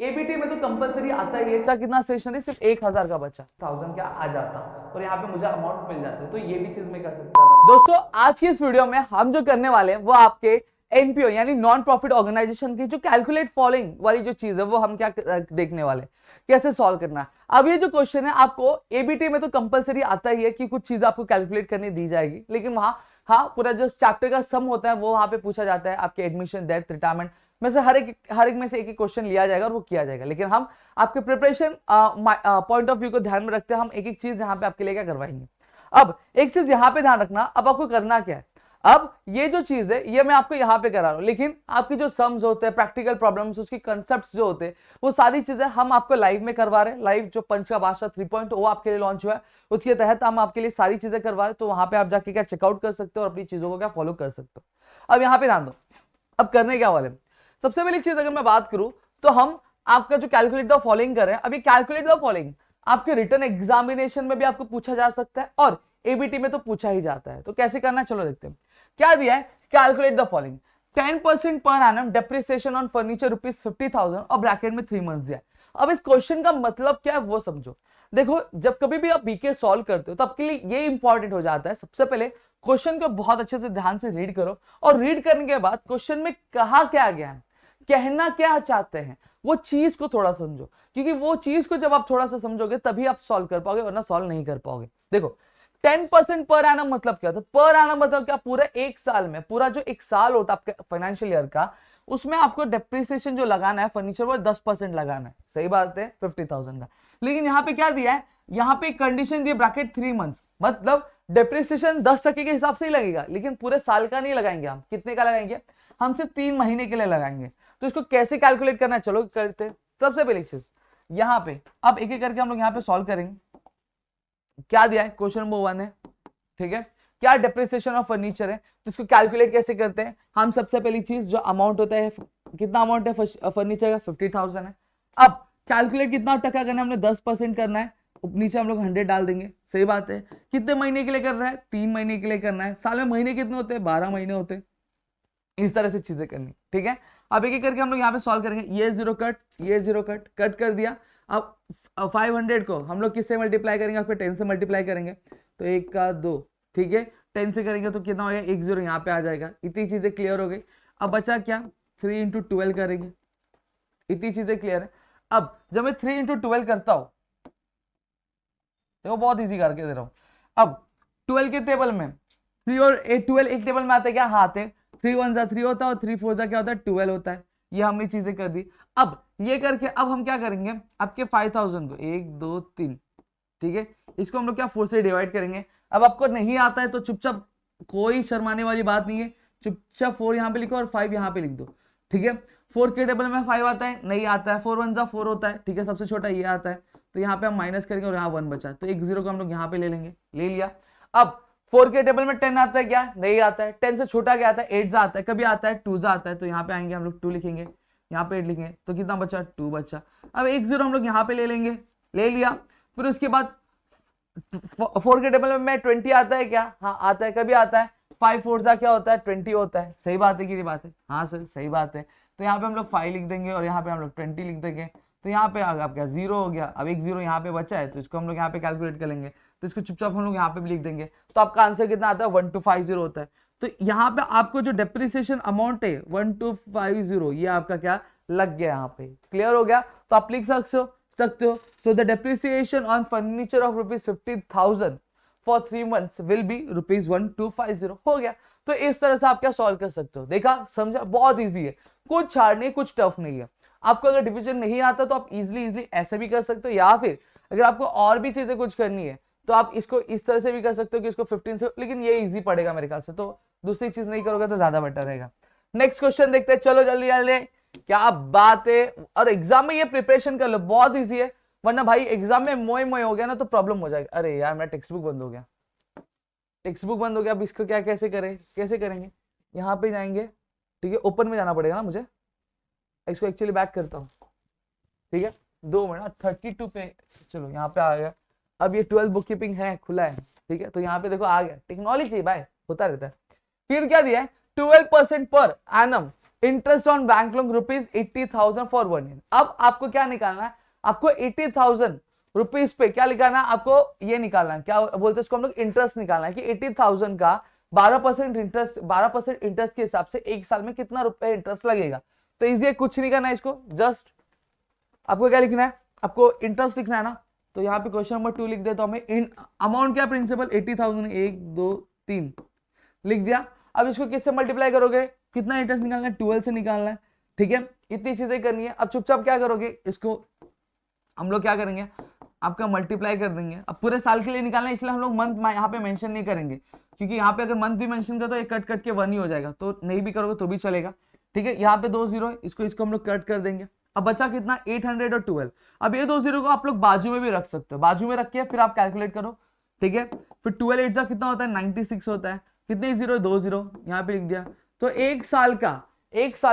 ABT में तो compulsory आता ही है, कितना स्टेशनरी सिर्फ 1000 का बचा, 1000 क्या आ जाता और यहाँ पे मुझे अमाउंट मिल जाता, तो ये भी चीज मैं कर सकता था। दोस्तों आज की इस वीडियो में हम जो करने वाले हैं वो आपके एनपीओ यानी नॉन प्रॉफिट ऑर्गेनाइजेशन की जो कैलकुलेट फॉलोइंग वाली जो चीज है वो हम क्या देखने वाले, कैसे सॉल्व करना है। अब ये जो क्वेश्चन है आपको एबीटी में तो कंपलसरी आता ही है कि कुछ चीज आपको कैलकुलेट करनी दी जाएगी, लेकिन वहां हाँ पूरा जो चैप्टर का सम होता है वो वहां पे पूछा जाता है, आपके एडमिशन डेथ रिटायरमेंट में से हर एक में से एक क्वेश्चन लिया जाएगा और वो किया जाएगा। लेकिन हम आपके प्रिपरेशन पॉइंट ऑफ व्यू को ध्यान में रखते हैं हम एक एक चीज यहाँ पे आपके लिए क्या करवाएंगे। अब एक चीज यहाँ पे ध्यान रखना, अब आपको करना क्या है, अब ये जो चीज है ये मैं आपको यहाँ पे करा रहा हूँ, लेकिन आपकी जो सम्स होते हैं, प्रैक्टिकल प्रॉब्लम्स, उसकी कंसेप्ट्स जो होते हैं वो सारी चीजें हम आपको लाइव में करवा रहे हैं। लाइव जो पंच का भाषा 3.0 वो आपके लिए लॉन्च हुआ है, उसके तहत हम आपके लिए सारी चीजें करवा रहे हैं, तो वहां पे आप जाके क्या चेकआउट कर सकते हो और अपनी चीजों को क्या फॉलो कर सकते हो। अब यहाँ पे ध्यान दो, अब करने क्या वाले, सबसे पहली चीज अगर मैं बात करूं तो हम आपका जो कैलकुलेट द फॉलोइंग कर रहे हैं, अभी कैलकुलेट द फॉलोइंग आपके रिटन एग्जामिनेशन में भी आपको पूछा जा सकता है और एबीटी में तो पूछा ही जाता है। तो कैसे करना है चलो देखते हैं। क्या दिया है, calculate the following 10% per annum depreciation on furniture ₹50,000 और ब्रैकेट में 3 मंथ्स दिया है। अब इस क्वेश्चन का मतलब क्या है वो समझो। देखो जब कभी भी आप बीके सॉल्व करते हो तो आपके लिए ये इंपॉर्टेंट हो जाता है, सबसे पहले क्वेश्चन को बहुत अच्छे से ध्यान से रीड करो और रीड करने के बाद क्वेश्चन में कहा क्या गया है, कहना क्या चाहते हैं, वो चीज को थोड़ा समझो, क्योंकि वो चीज को जब आप थोड़ा सा समझोगे तभी आप सॉल्व कर पाओगे, वरना सॉल्व नहीं कर पाओगे। देखो 10% पर एनम मतलब क्या होता है, पर एनम मतलब क्या, पूरा एक साल में, पूरा जो एक साल होता है आपके फाइनेंशियल ईयर का, उसमें आपको डेप्रिसिएशन जो लगाना है फर्नीचर वो 10% लगाना है। सही बात है 50,000 का। लेकिन यहाँ पे क्या दिया है, यहाँ पे कंडीशन दी ब्रैकेट 3 मंथ्स, मतलब डेप्रिसिएशन 10% के हिसाब से ही लगेगा, लेकिन पूरे साल का नहीं लगाएंगे हम। कितने का लगाएंगे, हम सिर्फ 3 महीने के लिए लगाएंगे। तो इसको कैसे कैलकुलेट करना है चलो करते हैं। सबसे पहली चीज यहाँ पे अब एक एक करके हम लोग यहाँ पे सॉल्व करेंगे। क्या दिया है, क्वेश्चन नंबर 1 है, ठीक है, क्या डेप्रिसिएशन ऑफ फर्नीचर है, तो इसको कैलकुलेट कैसे करते हैं हम। सबसे पहली चीज जो अमाउंट होता है, कितना अमाउंट है फर्नीचर का, 50,000 है। अब कैलकुलेट कितना टका करना है हमने, 10% करना है, नीचे हम लोग 100 डाल देंगे। सही बात है। कितने महीने के लिए करना है, 3 महीने के लिए करना है। साल में महीने कितने होते हैं, 12 महीने होते हैं। इस तरह से चीजें करनी, ठीक है। अब एक एक करके हम लोग यहाँ पे सॉल्व करेंगे। ये जीरो कट, ये जीरो कट, कट कर दिया। अब 500 को हम लोग किससे मल्टीप्लाई करेंगे, आपको 10 से मल्टीप्लाई करेंगे, तो 1 का 2, ठीक है, 10 से करेंगे तो कितना हो गया, 1 0 यहाँ पे आ जाएगा। इतनी चीजें क्लियर हो गई। अब बचा क्या, 3 × 12 करेंगे। इतनी चीजें क्लियर है। अब जब मैं 3 × 12 करता हूं, देखो बहुत इजी करके दे रहा हूं। अब 12 के टेबल में 3 और 12 एक टेबल में आते हैं क्या, हाँ आते हैं। 3 1 जा 3 होता है और 3 4 जा क्या होता है, 12 होता है। ये हमने चीजें कर दी। अब ये करके अब हम क्या करेंगे, आपके 5,000 को 1 2 3, ठीक है, इसको हम लोग क्या 4 से डिवाइड करेंगे। अब आपको नहीं आता है तो चुपचाप, कोई शर्माने वाली बात नहीं है, चुपचाप 4 यहाँ पे लिखो और 5 यहाँ पे लिख दो, ठीक है। 4 के टेबल में 5 आता है, नहीं आता है। 4 1 जा 4 होता है, ठीक है, सबसे छोटा ये आता है, तो यहाँ पे हम माइनस करेंगे और यहाँ 1 बचा, तो 1 0 को हम लोग यहाँ पे ले लेंगे, ले लिया। अब 4 के टेबल में 10 आता है क्या, नहीं आता है। 10 से छोटा क्या आता है, 8 आता है, कभी आता है 2 आता है, तो यहाँ पे आएंगे हम लोग 2 लिखेंगे, यहाँ पे 8 लिखेंगे, तो कितना बचा, 2 बचा। अब 1 0 हम लोग यहाँ पे ले लेंगे, ले लिया। फिर उसके बाद 4 के टेबल में 20 आता है क्या, हाँ आता है, कभी आता है। 5 4 जा क्या होता है, 20 होता है। सही बात है कि नहीं बात है, हाँ सर सही बात है। तो यहाँ पे हम लोग 5 लिख देंगे और यहाँ पे हम लोग 20 लिख देंगे, तो यहाँ पे आपका 0 हो गया। अब 1 0 यहाँ पे बचा है, तो इसको हम लोग यहाँ पे कैलकुलेट कर लेंगे, तो इसको चुपचाप हम लोग यहाँ पे भी लिख देंगे। तो आपका आंसर कितना आता है, 1250 होता है। तो यहाँ पे आपको जो डेप्रिसिएशन अमाउंट है 1250, ये आपका क्या लग गया, यहाँ पे क्लियर हो गया। तो आप लिख सकते हो so the depreciation on furniture of ₹50,000 for 3 months will be ₹1250 हो गया। तो इस तरह से आप क्या सॉल्व कर सकते हो, देखा समझा, बहुत इजी है, कुछ हार्ड नहीं, कुछ टफ नहीं है। आपको अगर डिवीजन नहीं आता तो आप इजीली ऐसे भी कर सकते हो, या फिर अगर आपको और भी चीजें कुछ करनी है तो आप इसको इस तरह से भी कर सकते हो कि इसको 15 से, लेकिन ये इजी पड़ेगा मेरे ख्याल से, तो दूसरी चीज नहीं करोगे तो ज्यादा बेटर रहेगा। नेक्स्ट क्वेश्चन देखते हैं, चलो जल्दी जल्दी, क्या बात है। और एग्जाम में ये प्रिपरेशन कर लो, बहुत इजी है, वरना भाई एग्जाम में मोए मोए हो गया ना तो प्रॉब्लम हो जाएगा। अरे यार मेरा टेक्स्ट बुक बंद हो गया, टेक्स्ट बुक बंद हो गया, अब इसको क्या कैसे करें, कैसे करेंगे। यहाँ पे जाएंगे, ठीक है, ओपन में जाना पड़ेगा ना मुझे, इसको एक्चुअली बैक करता हूँ, ठीक है, 2 मिनट 32 पे, चलो यहाँ पे आ गया। अब ये 12 बुक कीपिंग है, खुला है, ठीक है, तो यहाँ पे देखो आ गया, टेक्नोलॉजी भाई होता रहता है। फिर क्या दिया है, 12% per annum interest on bank loan ₹80,000 for 1 year. अब आपको क्या निकालना है, आपको 80,000 रुपीज पे क्या निकालना है, आपको ये निकालना है, क्या बोलते हैं इसको हम लोग, इंटरेस्ट निकालना है कि 80,000 का 12% इंटरेस्ट, 12% इंटरेस्ट के हिसाब से एक साल में कितना रुपए इंटरेस्ट लगेगा। तो इजी है, कुछ नहीं करना है इसको, जस्ट आपको क्या लिखना है, आपको इंटरेस्ट लिखना है ना। तो यहाँ पे क्वेश्चन नंबर 2 लिख दे, तो हमें अमाउंट क्या, प्रिंसिपल 80,000, 1 2 3 लिख दिया। अब इसको किससे मल्टीप्लाई करोगे, कितना इंटरेस्ट निकालना है, 12 से निकालना है, ठीक है, इतनी चीजें करनी है। अब चुपचाप क्या करोगे, इसको हम लोग क्या करेंगे, आपका मल्टीप्लाई कर देंगे। अब पूरे साल के लिए निकालना है, इसलिए हम लोग मंथ यहाँ पे मेंशन नहीं करेंगे, क्योंकि यहाँ पे अगर मंथ भी मेंशन कर तो ये कट कट के 1 ही हो जाएगा, तो नहीं भी करोगे तो भी चलेगा, ठीक है। यहाँ पे 2 जीरो, इसको हम लोग कट कर देंगे। अब बचा कितना, 800 और 12। अब ये 2 जीरो को आप लोग बाजू में भी रख सकते हो, बाजू में रख के फिर आप कैलकुलेट करो, ठीक है। फिर 12 8 कितना होता है, 96 होता है। कितने जीरो, 2 जीरो यहाँ पे लिख दिया। तो एक साल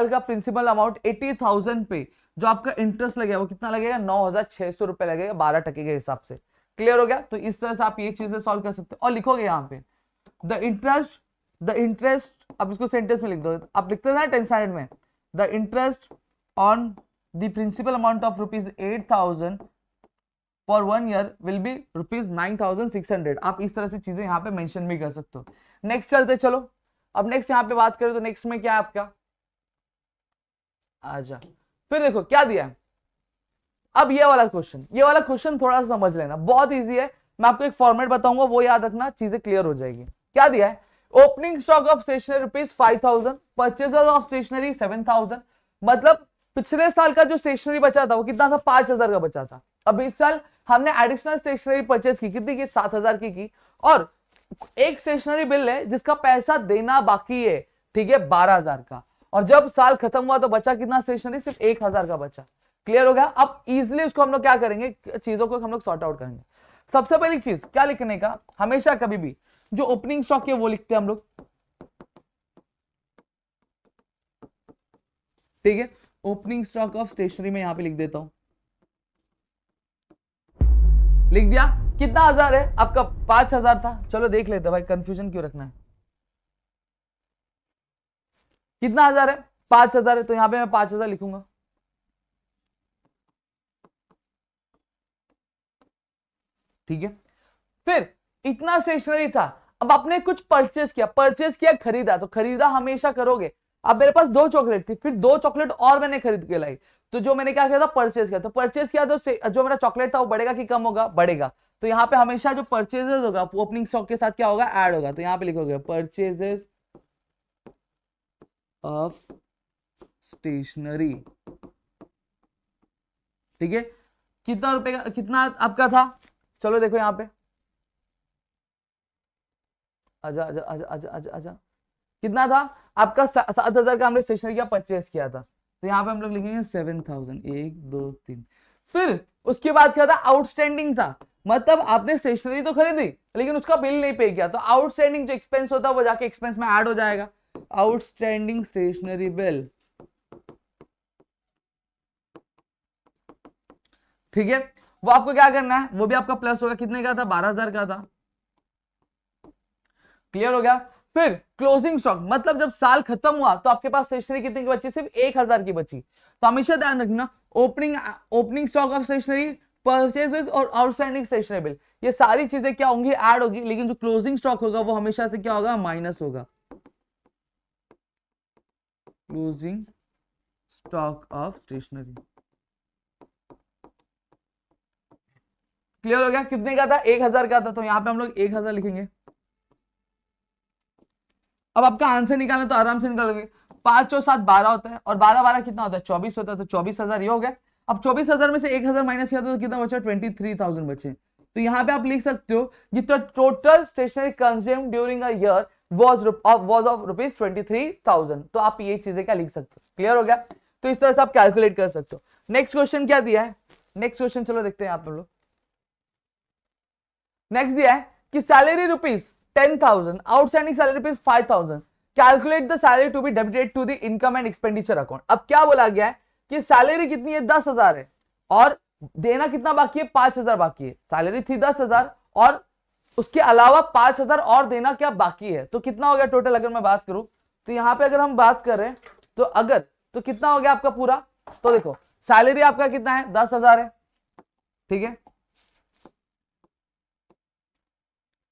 का प्रिंसिपल अमाउंट 80,000 पे जो आपका इंटरेस्ट लगेगा वो कितना लगेगा, 9,600 रुपए लगेगा 12% के हिसाब से। क्लियर हो गया। तो इस तरह से आप ये चीजें सॉल्व कर सकते हो और लिखोगे यहाँ पे द इंटरेस्ट, अब इसको सेंटेंस में लिख दो, आप लिखते हैं 10 स्टैंडर्ड में, the interest on the principal amount of ₹8,000 for 1 year will be ₹9,600। आप इस तरह से चीजें यहाँ पे मेंशन भी कर सकते हो। नेक्स्ट चलते चलो। अब नेक्स्ट यहाँ पे बात करें तो नेक्स्ट में क्या है आपका, आजा फिर देखो क्या दिया है। अब ये वाला क्वेश्चन थोड़ा सा समझ लेना, बहुत इजी है। मैं आपको एक फॉर्मेट बताऊंगा, वो याद रखना, चीजें क्लियर हो जाएगी। क्या दिया है, opening stock of stationery ₹5,000, purchase of stationery 7,000। मतलब पिछले साल का जो स्टेशनरी बचा था वो कितना था, 5,000 का बचा था। अब इस साल हमने एडिशनल स्टेशनरी परचेज की, कितनी की, 7,000 की। और एक स्टेशनरी बिल है जिसका पैसा देना बाकी है, ठीक है, 12,000 का। और जब साल खत्म हुआ तो बचा कितना स्टेशनरी, सिर्फ 1,000 का बचा। क्लियर हो गया। अब इजिली उसको हम लोग क्या करेंगे, चीजों को हम लोग सॉर्ट आउट करेंगे। सबसे पहली चीज क्या लिखने का, हमेशा कभी भी जो ओपनिंग स्टॉक है वो लिखते हैं हम लोग, ठीक है। ओपनिंग स्टॉक ऑफ स्टेशनरी में यहां पे लिख देता हूं, लिख दिया। कितना हजार है आपका, 5,000 था। चलो देख लेते भाई, कंफ्यूजन क्यों रखना है। कितना हजार है, 5,000 है, तो यहां पे मैं 5,000 लिखूंगा, ठीक है। फिर इतना स्टेशनरी था, अब आपने कुछ परचेज किया, खरीदा, तो खरीदा हमेशा करोगे। अब मेरे पास 2 चॉकलेट थी, फिर 2 चॉकलेट और मैंने खरीद के लाई, तो जो मैंने क्या किया था, परचेज किया। तो परचेज किया तो जो मेरा चॉकलेट था वो बढ़ेगा कि कम होगा, बढ़ेगा। तो यहाँ पे हमेशा जो परचेजेस होगा वो ओपनिंग स्टॉक के साथ क्या होगा, ऐड होगा। तो यहाँ पे लिखोगे परचेजेस ऑफ स्टेशनरी, ठीक है। कितना रुपए का, कितना आपका था, चलो देखो यहाँ पे, आजा आजा आजा आजा आजा आजा, कितना था आपका, 7,000 का हमने स्टेशनरी का परचेज किया था। तो यहाँ पे हम लोग लिखेंगे 7,000, 1 2 3। फिर उसके बाद क्या था, आउटस्टैंडिंग था, मतलब आपने स्टेशनरी तो खरीदी लेकिन उसका बिल नहीं पे किया, तो आउटस्टैंडिंग जो एक्सपेंस होता है वो जाके एक्सपेंस में ऐड हो जाएगा, आउटस्टैंडिंग स्टेशनरी बिल, ठीक है। वो आपको क्या करना है, वो भी आपका प्लस होगा, कितने का था, 12,000 का था। क्लियर हो गया। फिर क्लोजिंग स्टॉक, मतलब जब साल खत्म हुआ तो आपके पास स्टेशनरी कितने की बची, सिर्फ 1,000 की बची। तो हमेशा ध्यान रखना, opening stock of stationery, purchases और आउटस्टैंडिंग स्टेशनरी बिल, ये सारी चीजें क्या होंगी, ऐड होगी, लेकिन जो क्लोजिंग स्टॉक होगा वो हमेशा से क्या होगा, माइनस होगा। Closing stock of stationery, clear हो गया। कितने का था, 1,000 का था, तो यहां पे हम लोग 1,000 लिखेंगे। अब आपका आंसर निकालना तो आराम से निकालोगे, 5 और 7 12 होता है, और 12 12 कितना होता है, 24 होता है। तो 24,000 ये हो गया। अब 24,000 में से 1,000 माइनस किया तो कितना बचा, 23,000 बचे। तो यहाँ पे आप लिख सकते हो कि the total stationery consume during a year was of ₹23,000। तो आप ये चीजें क्या लिख सकते हो, क्लियर हो गया। तो इस तरह से आप कैलकुलेट कर सकते हो। नेक्स्ट क्वेश्चन क्या दिया है, नेक्स्ट क्वेश्चन चलो देखते हैं आप लोग। नेक्स्ट दिया है कि salary ₹10,000, outstanding salary ₹5,000, calculate the salary to be debited to the income and expenditure account. अब क्या बोला गया है कि सैलरी कितनी है, 10,000 है, और देना कितना बाकी है, 5,000 बाकी है। सैलरी थी 10,000 और उसके अलावा 5,000 और देना क्या बाकी है। तो कितना हो गया टोटल, अगर मैं बात करूं तो यहां पे अगर हम बात करें तो अगर तो कितना हो गया आपका पूरा, तो देखो सैलरी आपका कितना है 10,000 है, ठीक है,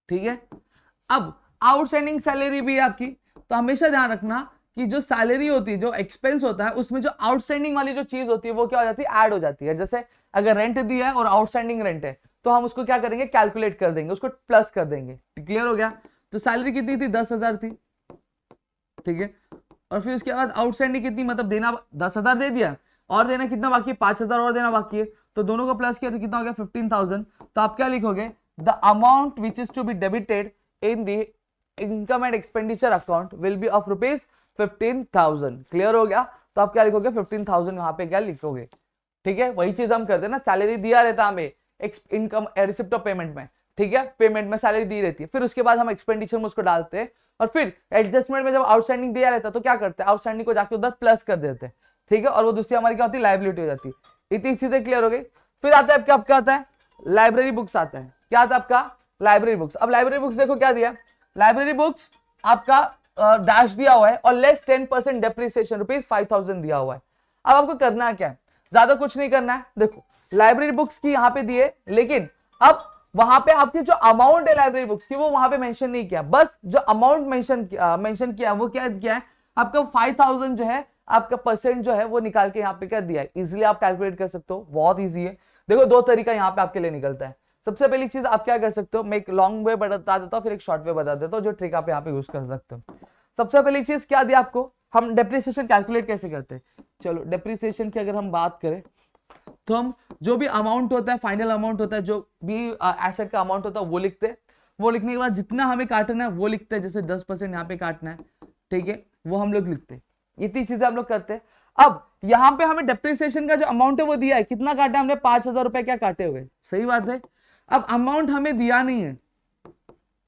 ठीक है। अब आउटस्टैंडिंग सैलरी भी है आपकी, तो हमेशा ध्यान रखना कि जो सैलरी होती है, जो एक्सपेंस होता है, उसमें जो आउटस्टैंडिंग वाली जो चीज होती है वो क्या हो जाती है, ऐड हो जाती है। जैसे अगर रेंट दिया है और आउटस्टैंडिंग रेंट है, तो हम उसको क्या करेंगे, कैलकुलेट कर देंगे, उसको प्लस कर देंगे। क्लियर हो गया। तो सैलरी कितनी थी, 10,000 थी, ठीक है। और फिर उसके बाद आउटस्टैंडिंग कितनी, मतलब देना 10,000 दे दिया, और देना कितना बाकी है, 5,000 और देना बाकी है, तो दोनों को प्लस किया तो कितना हो गया, 15,000। तो आप क्या लिखोगे, the amount which is to be debited in the income and expenditure account will be of rupees 15,000। Clear हो गया। तो आप क्या लिखोगे, 15,000 यहाँ पे क्या लिखोगे, ठीक है। वही चीज हम करते हैं ना, सैलरी दिया रहता है हमें इनकम रिसिप्ट ऑफ पेमेंट में, ठीक है, पेमेंट में सैलरी दी रहती है, फिर उसके बाद हम एक्सपेंडिचर में उसको डालते हैं, और फिर एडजस्टमेंट में जब आउटस्टैंडिंग दिया रहता है तो क्या करते हैं, आउटस्टैंडिंग को जाके उधर प्लस कर देते हैं, ठीक है, और वो दूसरी हमारी क्या होती है, लाइबिलिटी हो जाती है। इतनी चीजें क्लियर हो गई। फिर आता है आपका आता है लाइब्रेरी बुक्स आता है। क्या आता है आपका, लाइब्रेरी बुक्स। अब लाइब्रेरी बुक्स देखो क्या दिया, लाइब्रेरी बुक्स आपका डैश दिया हुआ है और लेस 10% डेप्रिसिएशन ₹5,000 दिया हुआ है। अब आपको करना है क्या है, ज्यादा कुछ नहीं करना है। देखो लाइब्रेरी बुक्स की यहाँ पे दिए, लेकिन अब वहां पे आपकी जो अमाउंट है लाइब्रेरी बुक्स की वो वहां पे मेंशन नहीं किया, बस जो अमाउंट मेंशन किया वो क्या किया है, आपका 5,000 जो है आपका परसेंट जो है वो निकाल के यहाँ पे क्या दिया है, इजिली आप कैलकुलेट कर सकते हो, बहुत ईजी है। देखो दो तरीका यहाँ पे आपके लिए निकलता है। सबसे पहली चीज आप क्या कर सकते हो, मैं एक लॉन्ग वे बता देता हूँ, फिर एक शॉर्ट वे बता देता हूँ, जो ट्रिक आप यहाँ पे यूज कर सकते हो। सबसे पहली चीज क्या दिया आपको, हम डेप्रिसिएशन कैलकुलेट कैसे करते हैं। चलो डेप्रिसिएशन की अगर हम बात करें तो हम जो भी अमाउंट होता है, फाइनल अमाउंट होता है, जो भी एसेट का अमाउंट होता है वो लिखते हैं। वो लिखने के बाद जितना हमें काटना है वो लिखते हैं, जैसे 10% यहाँ पे काटना है, ठीक है, वो हम लोग लिखते हैं। इतनी चीजें हम लोग करते हैं। अब यहाँ पे हमें डेप्रिसिएशन का जो अमाउंट है वो दिया है, कितना काटा है हमने, 5,000 रुपए क्या काटे हुए, सही बात है। अब अमाउंट हमें दिया नहीं है,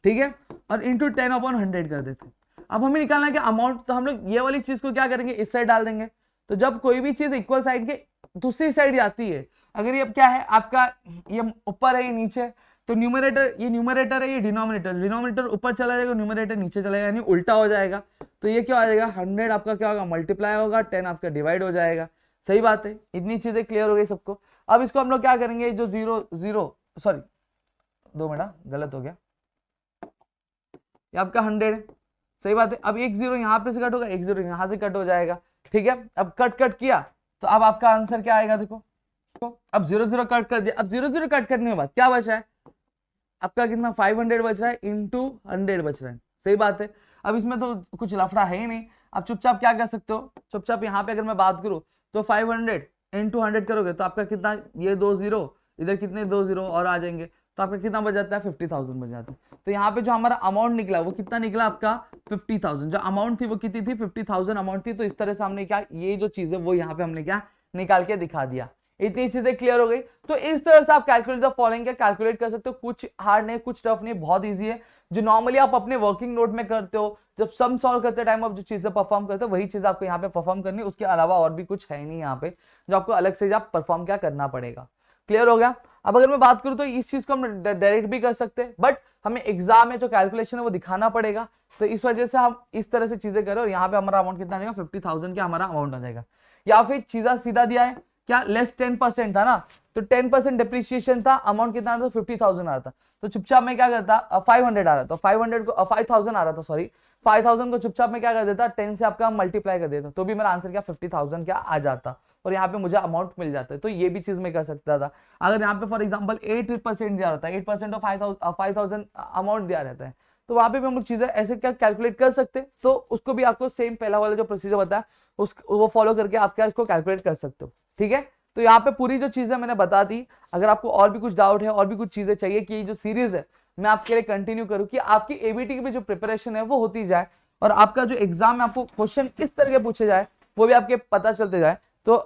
ठीक है, और इंटू 10/100 कर देते। अब हमें निकालना है कि अमाउंट, तो हम लोग ये वाली चीज को क्या करेंगे, इस साइड डाल देंगे। तो जब कोई भी चीज इक्वल साइड के दूसरी साइड जाती है, अगर ये क्या है आपका, ये ऊपर है ये नीचे, तो न्यूमरेटर, ये न्यूमरेटर है, ये डिनोमिनेटर, डिनोमिनेटर ऊपर चला जाएगा, न्यूमरेटर नीचे चला जाएगा, यानी उल्टा हो जाएगा। तो ये क्या हो जाएगा, 100 आपका क्या होगा, मल्टीप्लाई होगा, 10 आपका डिवाइड हो जाएगा। सही बात है, इतनी चीजें क्लियर हो गई सबको। अब इसको हम लोग क्या करेंगे, जो 0 सॉरी 2 मिनट गलत हो गया, ये आपका 100 है, सही बात है। अब एक 0 यहाँ पे से कट होगा, एक 0 यहाँ से कट हो जाएगा, ठीक है। अब कट किया तो अब आपका आंसर क्या आएगा, देखो अब 0 कट कर दिया। अब 0 कट करने के बाद क्या बचा है आपका, कितना 500 बच रहा है, इंटू 100 बच रहा है, सही बात है। अब इसमें तो कुछ लफड़ा है ही नहीं, आप चुपचाप क्या कर सकते हो, चुपचाप यहाँ पे अगर मैं बात करूँ तो 500 इंटू 100 करोगे तो आपका कितना, ये 2 0 इधर, कितने 2 0 और आ जाएंगे, तो आपका कितना बच जाता है, 50,000 बच जाता है। तो यहाँ पे जो हमारा अमाउंट निकला वो कितना निकला आपका, 50,000। जो अमाउंट थी वो कितनी थी, 50,000 अमाउंट थी। तो इस तरह से हमने क्या, ये जो चीज है वो यहाँ पे हमने क्या निकाल के दिखा दिया। इतनी चीजें क्लियर हो गई। तो इस तरह से आप कैलकुलेट द फॉलोइंग क्या कैलकुलेट कर सकते हो, कुछ हार्ड नहीं, कुछ टफ नहीं, बहुत ईजी है। जो नॉर्मली आप अपने वर्किंग नोट में करते हो, जब सम सॉल्व करते टाइम आप जो चीजें परफॉर्म करते हो वही चीज आपको यहाँ पे परफॉर्म करनी है, उसके अलावा और भी कुछ है नहीं यहाँ पे जो आपको अलग से आप परफॉर्म क्या करना पड़ेगा। क्लियर हो गया। अब अगर मैं बात करूं तो इस चीज को हम डायरेक्ट भी कर सकते हैं, बट हमें एग्जाम में जो कैलकुलेशन है वो दिखाना पड़ेगा, तो इस वजह से हम इस तरह से चीजें करें। और यहाँ पे हमारा अमाउंट कितना आ जाएगा, 50,000 का हमारा अमाउंट आ जाएगा। या फिर चीजा सीधा दिया है क्या, लेस 10% था ना, तो 10% डिप्रिसिएशन था, अमाउंट कितना आ रहा था, 50,000 आ रहा था। तो चुपचाप मैं क्या करता, 500 आ रहा था, 500 को 5,000 आ रहा था, सॉरी 5,000 को चुपचाप में क्या कर देता, 10 से आपका मल्टीप्लाई कर देता, तो भी मेरा आंसर क्या 50,000 क्या आ जाता, और यहाँ पे मुझे अमाउंट मिल जाता है। तो ये भी चीज मैं कर सकता था। अगर यहाँ पे फॉर एग्जांपल 8% दिया रहता है, 8% ऑफ 5,000 अमाउंट दिया रहता है, तो वहां पे भी हम लोग चीजें ऐसे क्या कैलकुलेट कर सकते हैं। तो उसको भी आपको सेम पहला वाला जो प्रोसीजर बताया वो फॉलो करके आप क्या इसको कैलकुलेट कर सकते हो, ठीक है। तो यहाँ पे पूरी जो चीजें मैंने बता दी। अगर आपको और भी कुछ डाउट है, और भी कुछ चीजें चाहिए कि ये जो सीरीज है मैं आपके लिए कंटिन्यू करूँ, कि आपकी एबीटी की भी जो प्रिपरेशन है वो होती जाए, और आपका जो एग्जाम में आपको क्वेश्चन किस तरह के पूछे जाए वो भी आपके पता चलते जाए, तो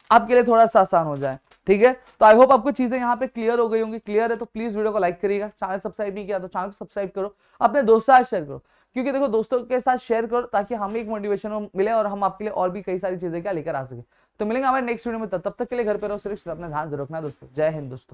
आपके लिए थोड़ा सा आसान हो जाए, ठीक है। तो आई होप आपको चीजें यहाँ पे क्लियर हो गई होंगी। क्लियर है तो प्लीज वीडियो को लाइक करिएगा, चैनल सब्सक्राइब नहीं किया तो चैनल को सब्सक्राइब करो, अपने दोस्तों के साथ शेयर करो, क्योंकि देखो दोस्तों के साथ शेयर करो ताकि हमें एक मोटिवेशन मिले और हम आपके लिए और भी कई सारी चीजें क्या लेकर आ सके। तो मिलेंगे हमारे नेक्स्ट वीडियो में, तब तक के लिए घर पे रहो, सुरक्षित, अपना ध्यान जरूर रखना दोस्तों। जय हिंद दोस्तों।